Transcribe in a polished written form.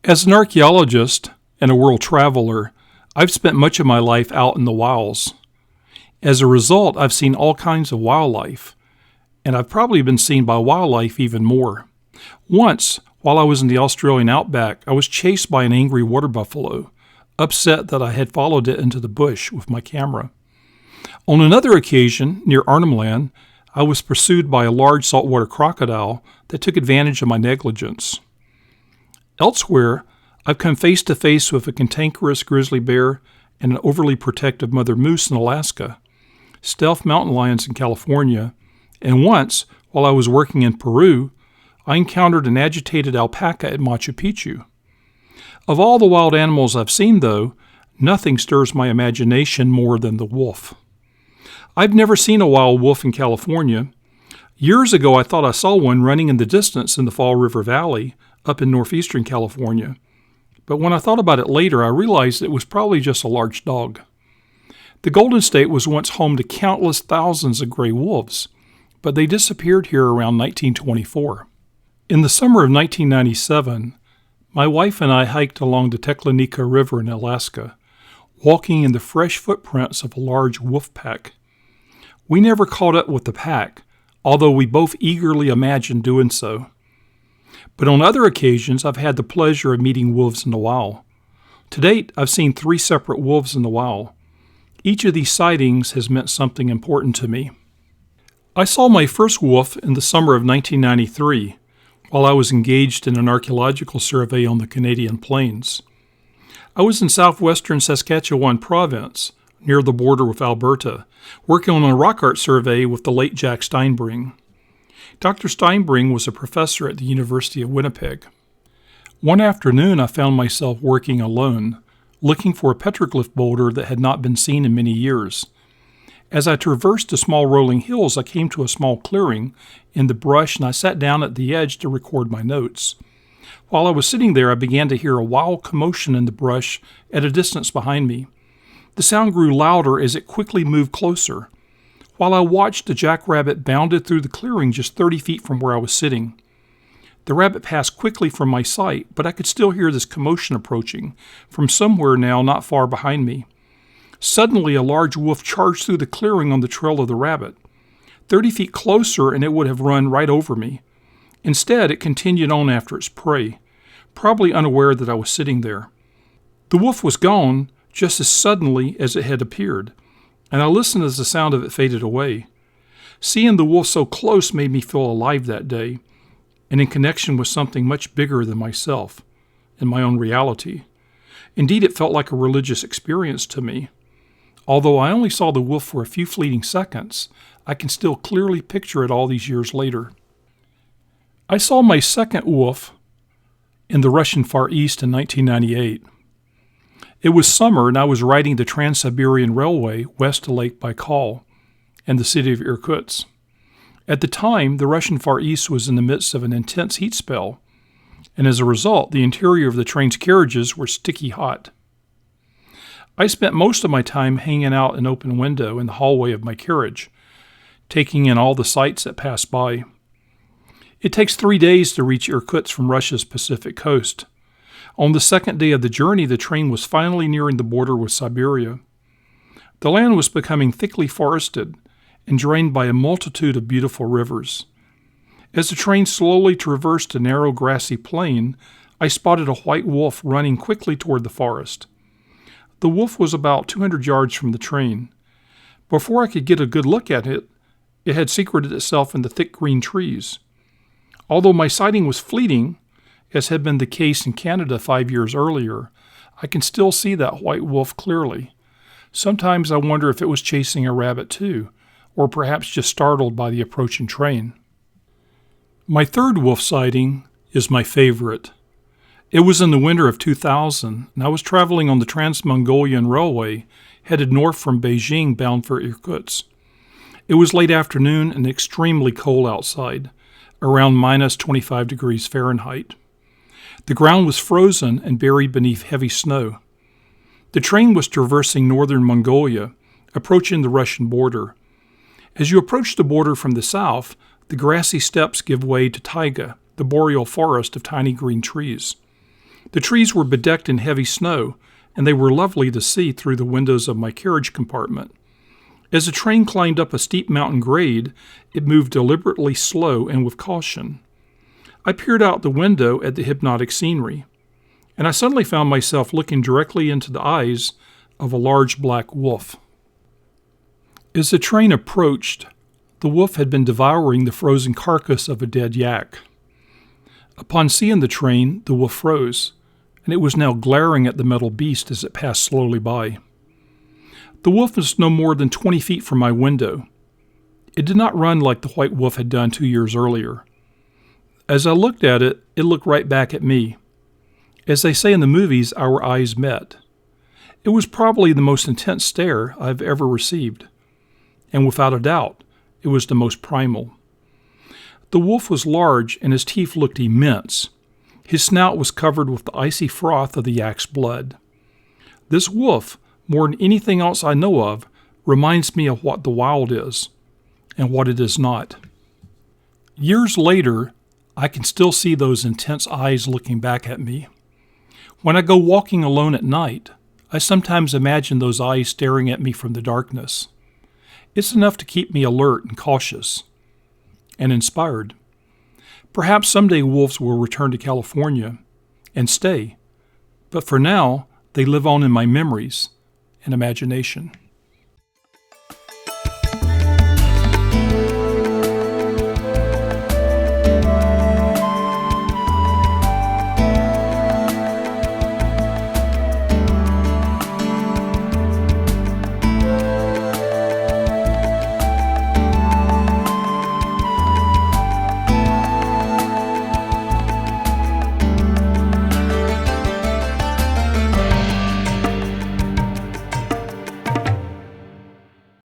As an archaeologist and a world traveler, I've spent much of my life out in the wilds. As a result, I've seen all kinds of wildlife, and I've probably been seen by wildlife even more. Once, while I was in the Australian outback, I was chased by an angry water buffalo, upset that I had followed it into the bush with my camera. On another occasion, near Arnhem Land, I was pursued by a large saltwater crocodile that took advantage of my negligence. Elsewhere, I've come face to face with a cantankerous grizzly bear and an overly protective mother moose in Alaska, stealth mountain lions in California, and once, while I was working in Peru, I encountered an agitated alpaca at Machu Picchu. Of all the wild animals I've seen, though, nothing stirs my imagination more than the wolf. I've never seen a wild wolf in California. Years ago, I thought I saw one running in the distance in the Fall River Valley up in northeastern California. But when I thought about it later, I realized it was probably just a large dog. The Golden State was once home to countless thousands of gray wolves, but they disappeared here around 1924. In the summer of 1997, my wife and I hiked along the Teklanika River in Alaska, walking in the fresh footprints of a large wolf pack. We never caught up with the pack, although we both eagerly imagined doing so. But on other occasions, I've had the pleasure of meeting wolves in the wild. To date, I've seen 3 separate wolves in the wild. Each of these sightings has meant something important to me. I saw my first wolf in the summer of 1993, while I was engaged in an archaeological survey on the Canadian Plains. I was in southwestern Saskatchewan province, near the border with Alberta, working on a rock art survey with the late Jack Steinbring. Dr. Steinbring was a professor at the University of Winnipeg. One afternoon, I found myself working alone, looking for a petroglyph boulder that had not been seen in many years. As I traversed the small rolling hills, I came to a small clearing in the brush, and I sat down at the edge to record my notes. While I was sitting there, I began to hear a wild commotion in the brush at a distance behind me. The sound grew louder as it quickly moved closer. While I watched, a jackrabbit bounded through the clearing just 30 feet from where I was sitting. The rabbit passed quickly from my sight, but I could still hear this commotion approaching from somewhere now not far behind me. Suddenly, a large wolf charged through the clearing on the trail of the rabbit. 30 feet closer, and it would have run right over me. Instead, it continued on after its prey, probably unaware that I was sitting there. The wolf was gone just as suddenly as it had appeared, and I listened as the sound of it faded away. Seeing the wolf so close made me feel alive that day, and in connection with something much bigger than myself and my own reality. Indeed, it felt like a religious experience to me. Although I only saw the wolf for a few fleeting seconds, I can still clearly picture it all these years later. I saw my second wolf in the Russian Far East in 1998. It was summer, and I was riding the Trans-Siberian Railway west to Lake Baikal and the city of Irkutsk. At the time, the Russian Far East was in the midst of an intense heat spell, and as a result, the interior of the train's carriages were sticky hot. I spent most of my time hanging out an open window in the hallway of my carriage, taking in all the sights that passed by. It takes 3 days to reach Irkutsk from Russia's Pacific coast. On the second day of the journey, the train was finally nearing the border with Siberia. The land was becoming thickly forested and drained by a multitude of beautiful rivers. As the train slowly traversed a narrow grassy plain, I spotted a white wolf running quickly toward the forest. The wolf was about 200 yards from the train. Before I could get a good look at it, it had secreted itself in the thick green trees. Although my sighting was fleeting, as had been the case in Canada 5 years earlier, I can still see that white wolf clearly. Sometimes I wonder if it was chasing a rabbit too, or perhaps just startled by the approaching train. My third wolf sighting is my favorite. It was in the winter of 2000, and I was traveling on the Trans-Mongolian railway, headed north from Beijing bound for Irkutsk. It was late afternoon and extremely cold outside, around minus 25 degrees Fahrenheit. The ground was frozen and buried beneath heavy snow. The train was traversing northern Mongolia, approaching the Russian border. As you approach the border from the south, the grassy steppes give way to taiga, the boreal forest of tiny green trees. The trees were bedecked in heavy snow, and they were lovely to see through the windows of my carriage compartment. As the train climbed up a steep mountain grade, it moved deliberately slow and with caution. I peered out the window at the hypnotic scenery, and I suddenly found myself looking directly into the eyes of a large black wolf. As the train approached, the wolf had been devouring the frozen carcass of a dead yak. Upon seeing the train, the wolf froze, and it was now glaring at the metal beast as it passed slowly by. The wolf was no more than 20 feet from my window. It did not run like the white wolf had done 2 years earlier. As I looked at it, it looked right back at me. As they say in the movies, our eyes met. It was probably the most intense stare I've ever received, and without a doubt, it was the most primal. The wolf was large, and his teeth looked immense. His snout was covered with the icy froth of the yak's blood. This wolf, more than anything else I know of, reminds me of what the wild is, and what it is not. Years later, I can still see those intense eyes looking back at me. When I go walking alone at night, I sometimes imagine those eyes staring at me from the darkness. It's enough to keep me alert and cautious, and inspired. Perhaps someday wolves will return to California and stay, but for now, they live on in my memories and imagination.